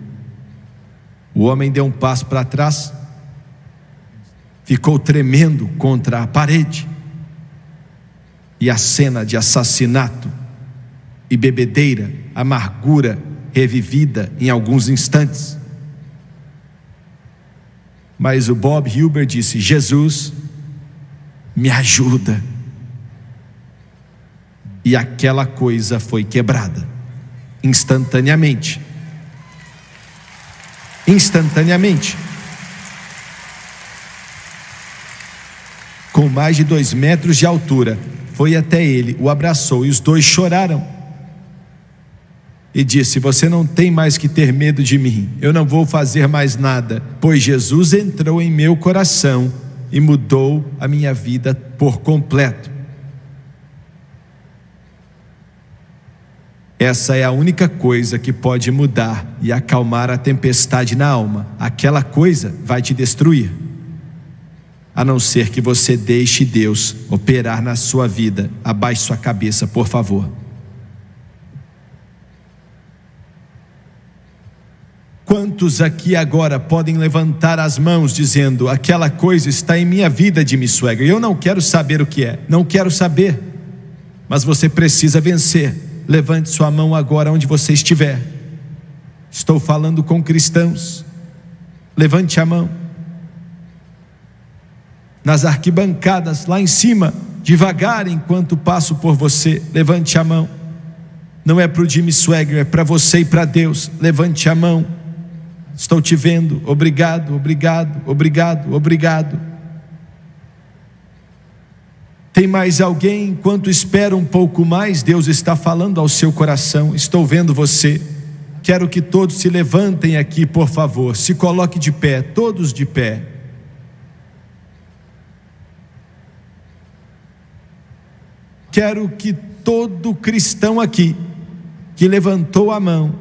O homem deu um passo para trás, ficou tremendo contra a parede, e a cena de assassinato e bebedeira, amargura revivida em alguns instantes. Mas o Bob Hilber disse: Jesus, me ajuda. E aquela coisa foi quebrada instantaneamente. Instantaneamente. Com mais de 2 metros de altura, foi até ele, o abraçou e os dois choraram. E disse: você não tem mais que ter medo de mim, eu não vou fazer mais nada, pois Jesus entrou em meu coração e mudou a minha vida por completo. Essa é a única coisa que pode mudar e acalmar a tempestade na alma. Aquela coisa vai te destruir, a não ser que você deixe Deus operar na sua vida. Abaixe sua cabeça, por favor. Quantos aqui agora podem levantar as mãos dizendo: aquela coisa está em minha vida, Jimmy Swaggart, eu não quero saber o que é, não quero saber, mas você precisa vencer. Levante sua mão agora onde você estiver. Estou falando com cristãos. Levante a mão. Nas arquibancadas lá em cima, devagar enquanto passo por você, levante a mão. Não é para o Jimmy Swaggart, é para você e para Deus. Levante a mão. Estou te vendo. Obrigado, obrigado, obrigado, obrigado. Tem mais alguém? Enquanto espera um pouco mais, Deus está falando ao seu coração. Estou vendo você. Quero que todos se levantem aqui, por favor. Se coloque de pé, todos de pé. Quero que todo cristão aqui que levantou a mão,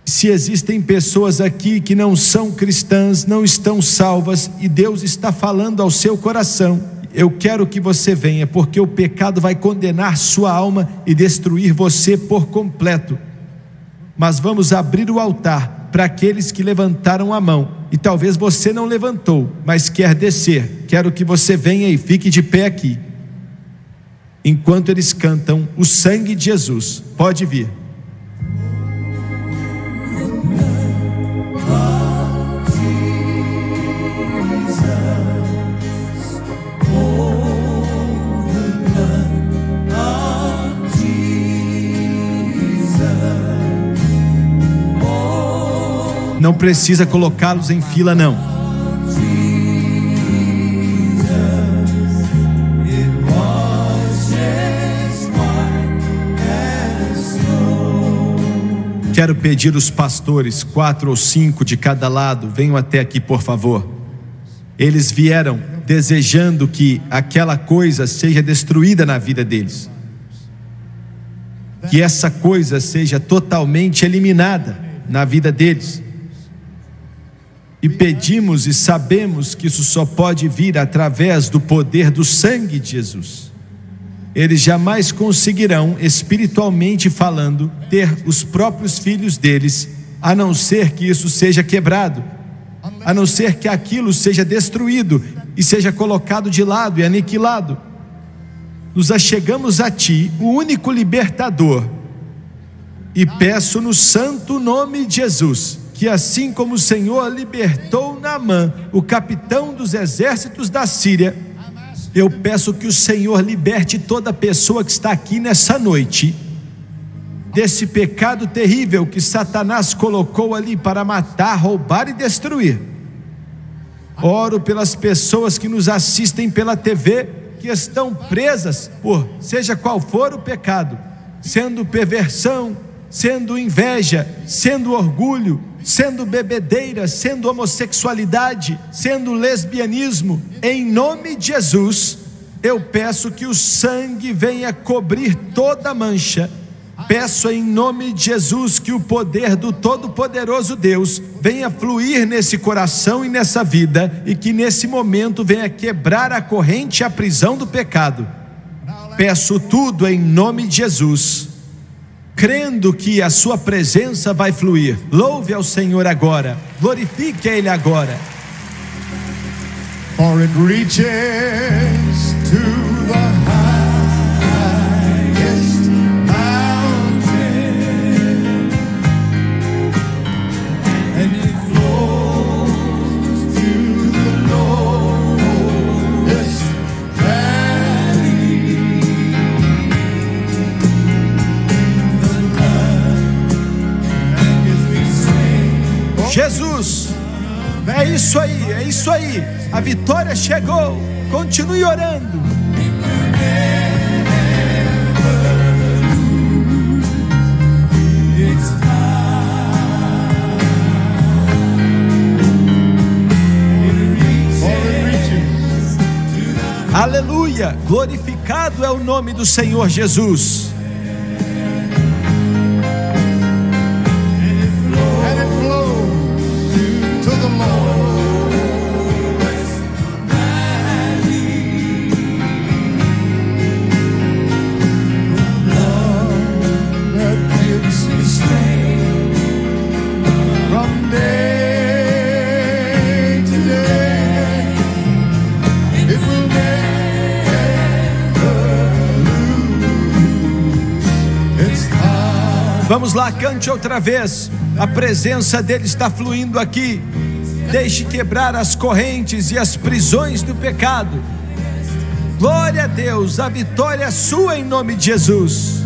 se existem pessoas aqui que não são cristãs, não estão salvas, e Deus está falando ao seu coração, eu quero que você venha, porque o pecado vai condenar sua alma e destruir você por completo. Mas vamos abrir o altar para aqueles que levantaram a mão, e talvez você não levantou, mas quer descer. Quero que você venha e fique de pé aqui, enquanto eles cantam o sangue de Jesus. Pode vir. Não precisa colocá-los em fila, não. Quero pedir os pastores, 4 ou 5 de cada lado, venham até aqui, por favor. Eles vieram desejando que aquela coisa seja destruída na vida deles, que essa coisa seja totalmente eliminada na vida deles. E pedimos e sabemos que isso só pode vir através do poder do sangue de Jesus. Eles jamais conseguirão, espiritualmente falando, ter os próprios filhos deles, a não ser que isso seja quebrado, a não ser que aquilo seja destruído e seja colocado de lado e aniquilado. Nos achegamos a Ti, o único libertador, e peço no santo nome de Jesus, que assim como o Senhor libertou Naamã, o capitão dos exércitos da Síria, eu peço que o Senhor liberte toda pessoa que está aqui nessa noite, desse pecado terrível que Satanás colocou ali para matar, roubar e destruir. Oro pelas pessoas que nos assistem pela TV, que estão presas por seja qual for o pecado, sendo perversão, sendo inveja, sendo orgulho, sendo bebedeira, sendo homossexualidade, sendo lesbianismo. Em nome de Jesus, eu peço que o sangue venha cobrir toda mancha. Peço em nome de Jesus que o poder do Todo-Poderoso Deus venha fluir nesse coração e nessa vida, e que nesse momento venha quebrar a corrente e a prisão do pecado. Peço tudo em nome de Jesus, crendo que a sua presença vai fluir. Louve ao Senhor agora, glorifique a Ele agora. For it reaches to the highest mountain, and it flows to the lowest valley. Jesus, é isso aí, é isso aí. A vitória chegou. Continue orando. Aleluia, glorificado é o nome do Senhor Jesus. Vamos lá, cante outra vez. A presença dele está fluindo aqui. Deixe quebrar as correntes e as prisões do pecado. Glória a Deus, a vitória é sua em nome de Jesus.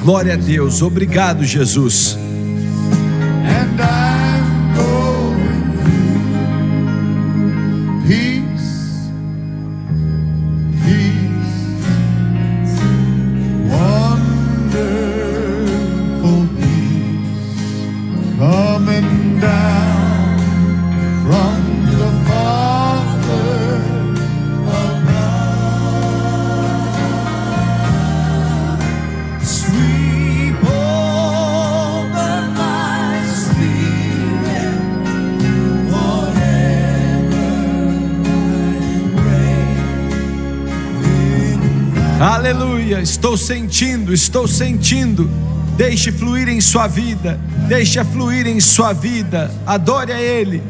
Glória a Deus, obrigado, Jesus. And I'm going through peace, peace, wonderful peace, coming down from the Father above. Sweep over my spirit, forever I reign. Aleluia, estou sentindo. Deixe fluir em sua vida, deixe fluir em sua vida. Adore a Ele.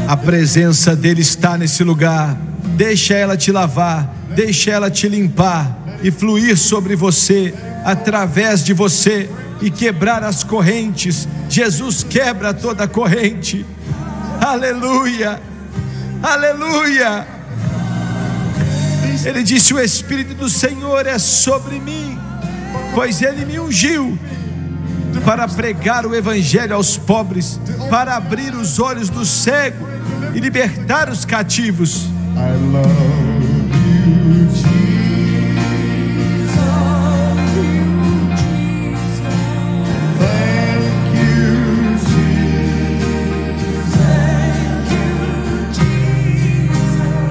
A presença dele está nesse lugar. Deixa ela te lavar, deixa ela te limpar e fluir sobre você, através de você, e quebrar as correntes. Jesus quebra toda corrente. Aleluia, aleluia. Ele disse: o Espírito do Senhor é sobre mim, pois Ele me ungiu para pregar o Evangelho aos pobres, para abrir os olhos do cego e libertar os cativos. I love you, Jesus. Thank you, Jesus.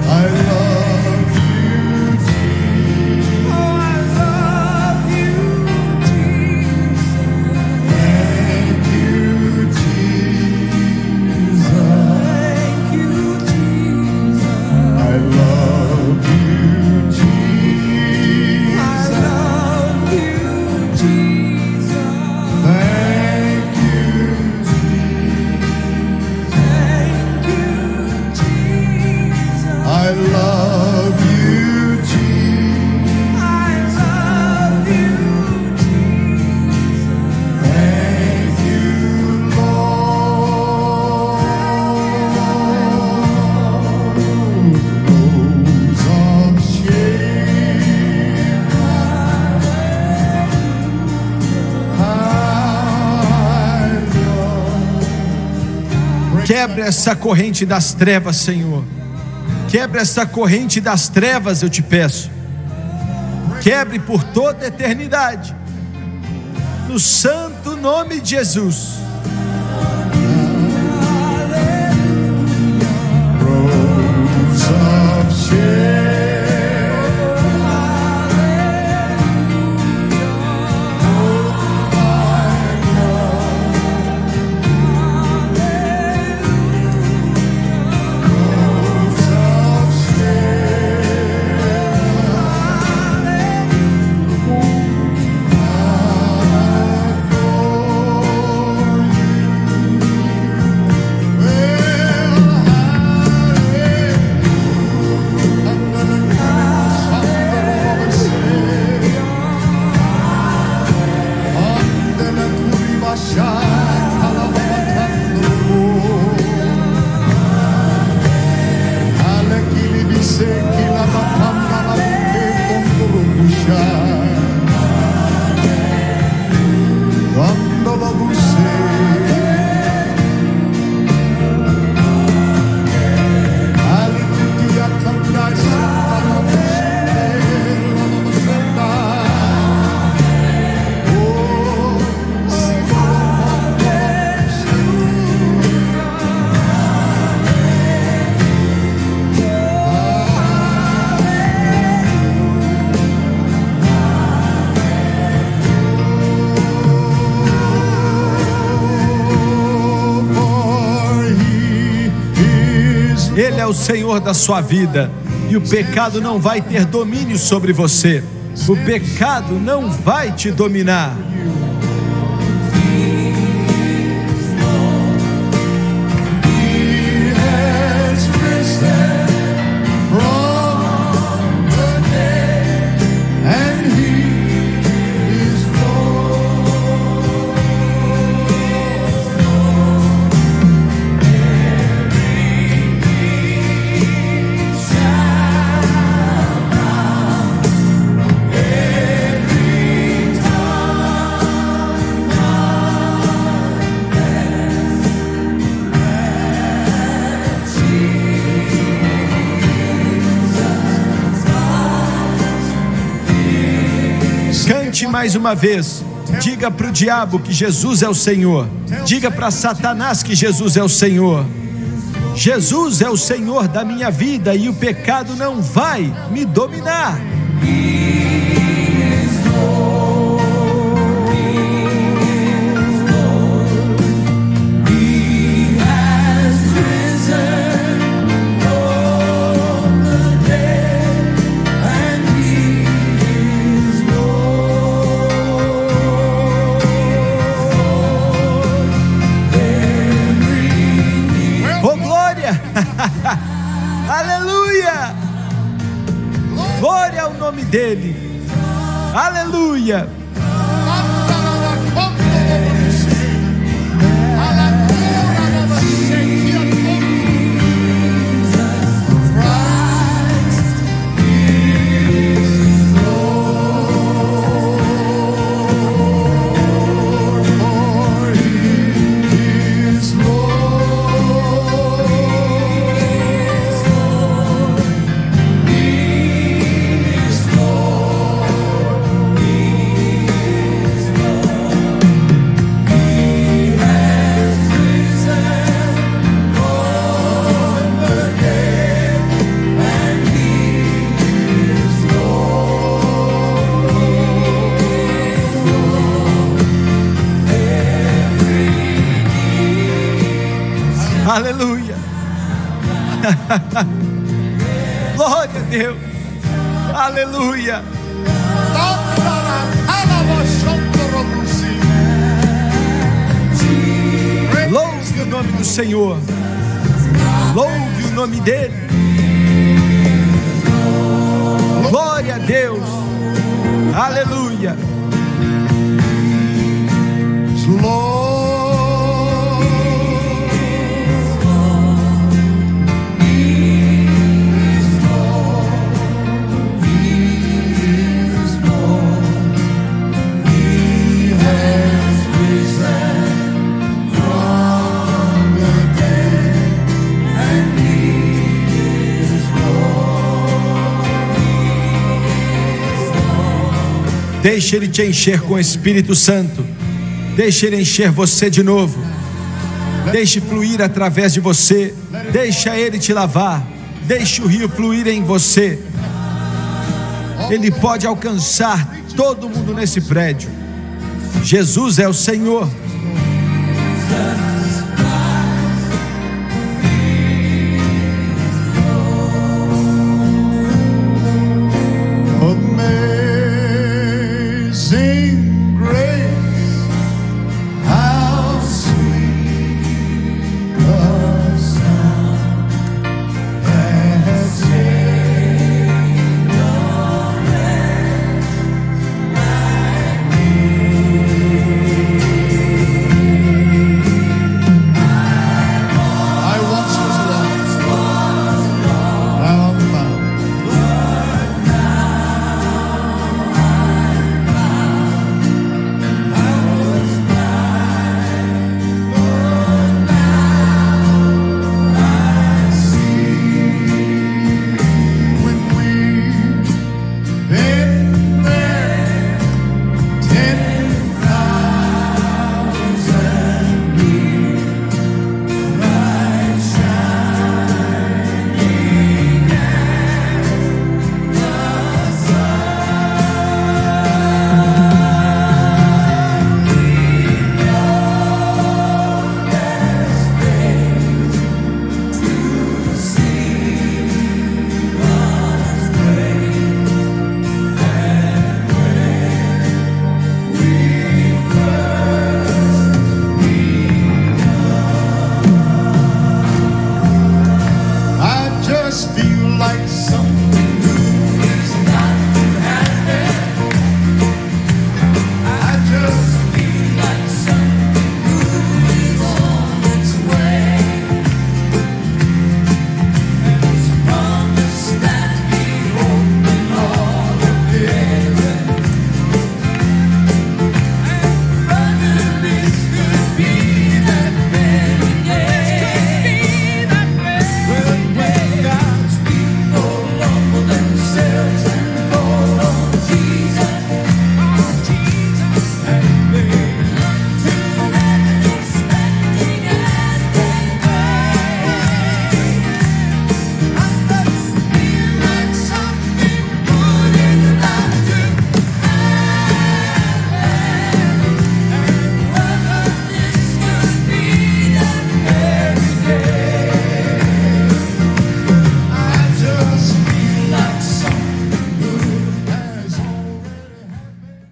I love you, Jesus. I love you, Jesus. Thank you, Jesus. Thank you, Jesus. I love you, Jesus. I love you, Jesus. Thank you, Jesus. Thank you, Jesus. I love you, Jesus. I love you, Jesus. Thank you, Lord. Rose of Sharon, Quebra essa corrente das trevas, Senhor. Quebra essa corrente das trevas, eu te peço. Quebre por toda a eternidade. no santo nome de Jesus. Rose of Sharon. Ele é o Senhor da sua vida, e o pecado não vai ter domínio sobre você. O pecado não vai te dominar. Mais uma vez, diga para o diabo que Jesus é o Senhor. Diga para Satanás que Jesus é o Senhor. Jesus é o Senhor da minha vida e o pecado não vai me dominar. Aleluia! Glória ao nome dele. Aleluia! Aleluia! Glória a Deus! Aleluia! Louve o nome do Senhor, louve o nome dele. Glória a Deus! Aleluia! Deixa Ele te encher com o Espírito Santo. Deixe Ele encher você de novo. Deixe fluir através de você. Deixa Ele te lavar. Deixe o rio fluir em você. Ele pode alcançar todo mundo nesse prédio. Jesus é o Senhor.